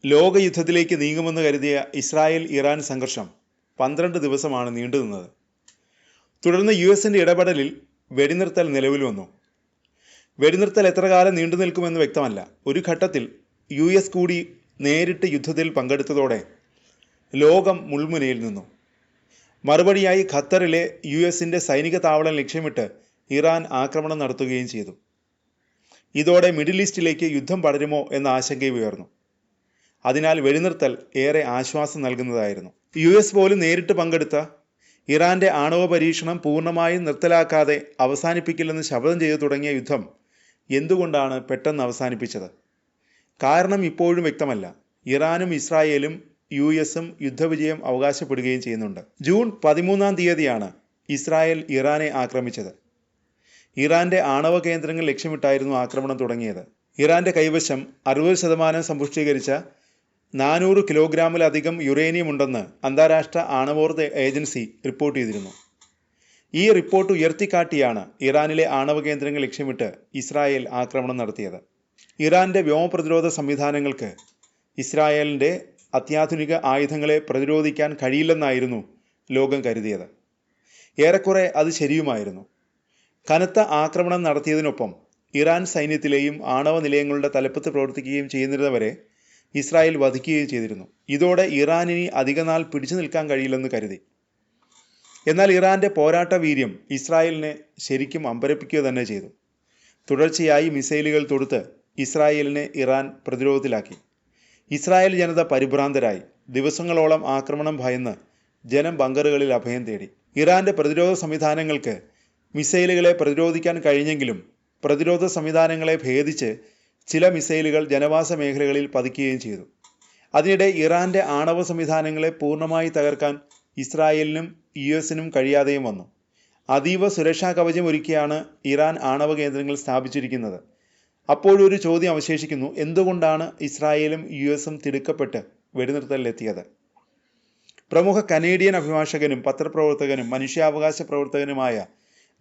ലോകയുദ്ധത്തിലേക്ക് നീങ്ങുമെന്ന് കരുതിയ Israel Iran സംഘർഷം 12 ദിവസമാണ് നീണ്ടുനിന്നത്. തുടർന്ന് US-ന്റെ ഇടപെടലിൽ വെടിനിർത്തൽ നിലവിൽ വന്നു. വെടിനിർത്തൽ എത്ര കാലം നീണ്ടു നിൽക്കുമെന്ന് വ്യക്തമല്ല. ഒരു ഘട്ടത്തിൽ US കൂടി നേരിട്ട് യുദ്ധത്തിൽ പങ്കെടുത്തതോടെ ലോകം മുൾമുനയിൽ നിന്നു. മറുപടിയായി ഖത്തറിലെ US-ന്റെ സൈനിക താവളം ലക്ഷ്യമിട്ട് ഇറാൻ ആക്രമണം നടത്തുകയും ചെയ്തു. ഇതോടെ മിഡിൽ ഈസ്റ്റിലേക്ക് യുദ്ധം പടരുമോ എന്ന ആശങ്കയും ഉയർന്നു. അതിനാൽ വെടിനിർത്തൽ ഏറെ ആശ്വാസം നൽകുന്നതായിരുന്നു. US പോലും നേരിട്ട് പങ്കെടുത്ത ഇറാന്റെ ആണവ പരീക്ഷണം പൂർണ്ണമായും നിർത്തലാക്കാതെ അവസാനിപ്പിക്കില്ലെന്ന് ശപഥം ചെയ്തു തുടങ്ങിയ യുദ്ധം എന്തുകൊണ്ടാണ് പെട്ടെന്ന് അവസാനിപ്പിച്ചത്? കാരണം ഇപ്പോഴും വ്യക്തമല്ല. ഇറാനും ഇസ്രായേലും US-ഉം യുദ്ധവിജയം അവകാശപ്പെടുകയും ചെയ്യുന്നുണ്ട്. ജൂൺ 13-ാം തീയതിയാണ് ഇസ്രായേൽ ഇറാനെ ആക്രമിച്ചത്. ഇറാന്റെ ആണവ കേന്ദ്രങ്ങൾ ലക്ഷ്യമിട്ടായിരുന്നു ആക്രമണം തുടങ്ങിയത്. ഇറാന്റെ കൈവശം 60% സമ്പുഷ്ടീകരിച്ച 400 കിലോഗ്രാമിലധികം യുറേനിയം ഉണ്ടെന്ന് അന്താരാഷ്ട്ര ആണവോർജ ഏജൻസി റിപ്പോർട്ട് ചെയ്തിരുന്നു. ഈ റിപ്പോർട്ട് ഉയർത്തിക്കാട്ടിയാണ് ഇറാനിലെ ആണവ കേന്ദ്രങ്ങൾ ലക്ഷ്യമിട്ട് ഇസ്രായേൽ ആക്രമണം നടത്തിയത്. ഇറാന്റെ വ്യോമപ്രതിരോധ സംവിധാനങ്ങൾക്ക് ഇസ്രായേലിന്റെ അത്യാധുനിക ആയുധങ്ങളെ പ്രതിരോധിക്കാൻ കഴിയില്ലെന്നായിരുന്നു ലോകം കരുതിയത്. ഏറെക്കുറെ അത് ശരിയുമായിരുന്നു. കനത്ത ആക്രമണം നടത്തിയതിനൊപ്പം ഇറാൻ സൈന്യത്തിലെയും ആണവ നിലയങ്ങളുടെ തലപ്പത്ത് പ്രവർത്തിക്കുകയും ചെയ്യുന്നവരെ ഇസ്രായേൽ വധിക്കുകയും ചെയ്തിരുന്നു. ഇതോടെ ഇറാനിനി അധികനാൾ പിടിച്ചു നിൽക്കാൻ കഴിയില്ലെന്ന് കരുതി. എന്നാൽ ഇറാന്റെ പോരാട്ട വീര്യം ഇസ്രായേലിനെ ശരിക്കും അമ്പരപ്പിക്കുക തന്നെ ചെയ്തു. തുടർച്ചയായി മിസൈലുകൾ തൊടുത്ത് ഇസ്രായേലിനെ ഇറാൻ പ്രതിരോധത്തിലാക്കി. ഇസ്രായേൽ ജനത പരിഭ്രാന്തരായി. ദിവസങ്ങളോളം ആക്രമണം ഭയന്ന് ജനം ബങ്കറുകളിൽ അഭയം തേടി. ഇറാന്റെ പ്രതിരോധ സംവിധാനങ്ങൾക്ക് മിസൈലുകളെ പ്രതിരോധിക്കാൻ കഴിഞ്ഞെങ്കിലും പ്രതിരോധ സംവിധാനങ്ങളെ ഭേദിച്ച് ചില മിസൈലുകൾ ജനവാസ മേഖലകളിൽ പതിക്കുകയും ചെയ്തു. അതിനിടെ ഇറാന്റെ ആണവ സംവിധാനങ്ങളെ പൂർണ്ണമായി തകർക്കാൻ ഇസ്രായേലിനും US-നും കഴിയാതെയും വന്നു. അതീവ സുരക്ഷാ കവചം ഒരുക്കിയാണ് ഇറാൻ ആണവ കേന്ദ്രങ്ങൾ സ്ഥാപിച്ചിരിക്കുന്നത്. അപ്പോഴൊരു ചോദ്യം അവശേഷിക്കുന്നു: എന്തുകൊണ്ടാണ് ഇസ്രായേലും US-ഉം തിടുക്കപ്പെട്ട് വെടിനിർത്തലിലെത്തിയത്? പ്രമുഖ കനേഡിയൻ അഭിഭാഷകനും പത്രപ്രവർത്തകനും മനുഷ്യാവകാശ പ്രവർത്തകനുമായ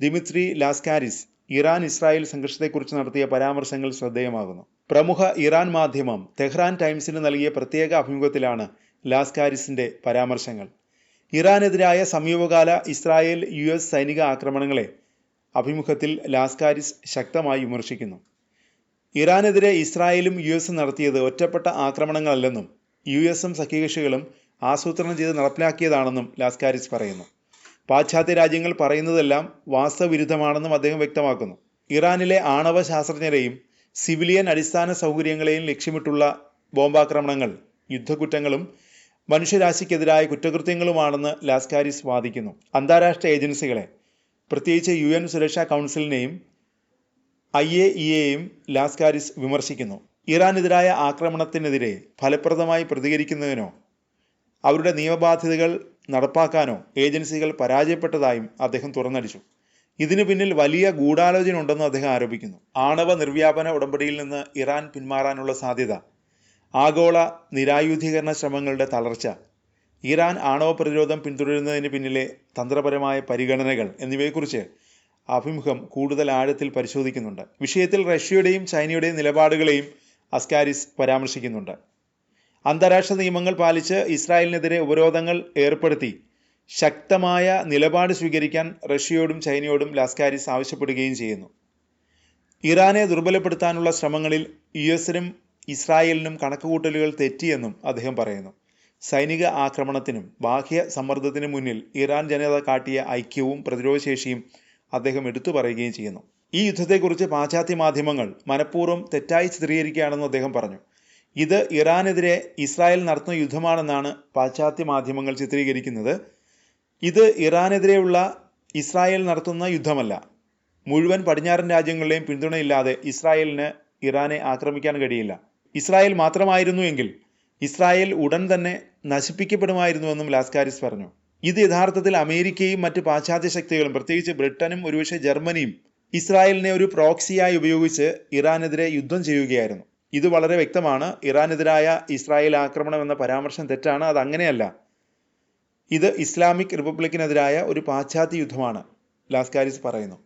ദിമിത്രി ലാസ്കാരിസ് ഇറാൻ ഇസ്രായേൽ സംഘർഷത്തെക്കുറിച്ച് നടത്തിയ പരാമർശങ്ങൾ ശ്രദ്ധേയമാകുന്നു. പ്രമുഖ ഇറാൻ മാധ്യമം തെഹ്റാൻ ടൈംസിന് നൽകിയ പ്രത്യേക അഭിമുഖത്തിലാണ് ലാസ്കാരിസിന്റെ പരാമർശങ്ങൾ. ഇറാനെതിരായ സമീപകാല ഇസ്രായേൽ US സൈനിക ആക്രമണങ്ങളെ അഭിമുഖത്തിൽ ലാസ്കാരിസ് ശക്തമായി വിമർശിക്കുന്നു. ഇറാനെതിരെ ഇസ്രായേലും US-ഉം നടത്തിയത് ഒറ്റപ്പെട്ട ആക്രമണങ്ങളല്ലെന്നും US-ഉം സഖ്യകക്ഷികളും ആസൂത്രണം ചെയ്ത് നടപ്പിലാക്കിയതാണെന്നും ലാസ്കാരിസ് പറയുന്നു. പാശ്ചാത്യ രാജ്യങ്ങൾ പറയുന്നതെല്ലാം വാസ്തവവിരുദ്ധമാണെന്നും അദ്ദേഹം വ്യക്തമാക്കുന്നു. ഇറാനിലെ ആണവ ശാസ്ത്രജ്ഞരെയും സിവിലിയൻ അടിസ്ഥാന സൗകര്യങ്ങളെയും ലക്ഷ്യമിട്ടുള്ള ബോംബാക്രമണങ്ങൾ യുദ്ധക്കുറ്റങ്ങളും മനുഷ്യരാശിക്കെതിരായ കുറ്റകൃത്യങ്ങളുമാണെന്ന് ലാസ്കാരിസ് വാദിക്കുന്നു. അന്താരാഷ്ട്ര ഏജൻസികളെ, പ്രത്യേകിച്ച് UN സുരക്ഷാ കൗൺസിലിനെയും IAEA-യും ലാസ്കാരിസ് വിമർശിക്കുന്നു. ഇറാനെതിരായ ആക്രമണത്തിനെതിരെ ഫലപ്രദമായി പ്രതികരിക്കുന്നതിനോ അവരുടെ നിയമബാധ്യതകൾ നടപ്പാക്കാനോ ഏജൻസികൾ പരാജയപ്പെട്ടതായും അദ്ദേഹം തുറന്നടിച്ചു. ഇതിനു പിന്നിൽ വലിയ ഗൂഢാലോചന ഉണ്ടെന്ന് അദ്ദേഹം ആരോപിക്കുന്നു. ആണവ നിർവ്യാപന ഉടമ്പടിയിൽ നിന്ന് ഇറാൻ പിന്മാറാനുള്ള സാധ്യത, ആഗോള നിരായുധീകരണ ശ്രമങ്ങളുടെ തളർച്ച, ഇറാൻ ആണവ പ്രതിരോധം പിന്തുടരുന്നതിന് പിന്നിലെ തന്ത്രപരമായ പരിഗണനകൾ എന്നിവയെക്കുറിച്ച് അഭിമുഖം കൂടുതൽ ആഴത്തിൽ പരിശോധിക്കുന്നുണ്ട്. വിഷയത്തിൽ റഷ്യയുടെയും ചൈനയുടെയും നിലപാടുകളെയും അസ്കാരിസ് പരാമർശിക്കുന്നുണ്ട്. അന്താരാഷ്ട്ര നിയമങ്ങൾ പാലിച്ച് ഇസ്രായേലിനെതിരെ ഉപരോധങ്ങൾ ഏർപ്പെടുത്തി ശക്തമായ നിലപാട് സ്വീകരിക്കാൻ റഷ്യയോടും ചൈനയോടും ലാസ്കാരിസ് ആവശ്യപ്പെടുകയും ചെയ്യുന്നു. ഇറാനെ ദുർബലപ്പെടുത്താനുള്ള ശ്രമങ്ങളിൽ US-നും ഇസ്രായേലിനും കണക്കുകൂട്ടലുകൾ തെറ്റിയെന്നും അദ്ദേഹം പറയുന്നു. സൈനിക ആക്രമണത്തിനും ബാഹ്യ സമ്മർദ്ദത്തിനും മുന്നിൽ ഇറാൻ ജനത കാട്ടിയ ഐക്യവും പ്രതിരോധശേഷിയും അദ്ദേഹം എടുത്തു പറയുകയും ചെയ്യുന്നു. ഈ യുദ്ധത്തെക്കുറിച്ച് പാശ്ചാത്യ മാധ്യമങ്ങൾ മനഃപൂർവ്വം തെറ്റായി ചിത്രീകരിക്കുകയാണെന്നും അദ്ദേഹം പറഞ്ഞു. ഇത് ഇറാനെതിരെ ഇസ്രായേൽ നടത്തുന്ന യുദ്ധമാണെന്നാണ് പാശ്ചാത്യ മാധ്യമങ്ങൾ ചിത്രീകരിക്കുന്നത്. ഇത് ഇറാനെതിരെയുള്ള ഇസ്രായേൽ നടത്തുന്ന യുദ്ധമല്ല. മുഴുവൻ പടിഞ്ഞാറൻ രാജ്യങ്ങളുടെയും പിന്തുണയില്ലാതെ ഇസ്രായേലിന് ഇറാനെ ആക്രമിക്കാൻ കഴിയില്ല. ഇസ്രായേൽ മാത്രമായിരുന്നു എങ്കിൽ ഇസ്രായേൽ ഉടൻ തന്നെ നശിപ്പിക്കപ്പെടുമായിരുന്നുവെന്നും ലാസ്കാരിസ് പറഞ്ഞു. ഇത് യഥാർത്ഥത്തിൽ അമേരിക്കയും മറ്റ് പാശ്ചാത്യ ശക്തികളും, പ്രത്യേകിച്ച് ബ്രിട്ടനും ഒരുപക്ഷെ ജർമ്മനിയും ഇസ്രായേലിനെ ഒരു പ്രോക്സിയായി ഉപയോഗിച്ച് ഇറാനെതിരെ യുദ്ധം ചെയ്യുകയായിരുന്നു. ഇത് വളരെ വ്യക്തമാണ്. ഇറാനെതിരായ ഇസ്രായേൽ ആക്രമണം എന്ന പരാമർശം തെറ്റാണ്. അത് അങ്ങനെയല്ല. ഇത് ഇസ്ലാമിക് റിപ്പബ്ലിക്കിനെതിരായ ഒരു പാശ്ചാത്യ യുദ്ധമാണ്, ലാസ്കാരിസ് പറയുന്നു.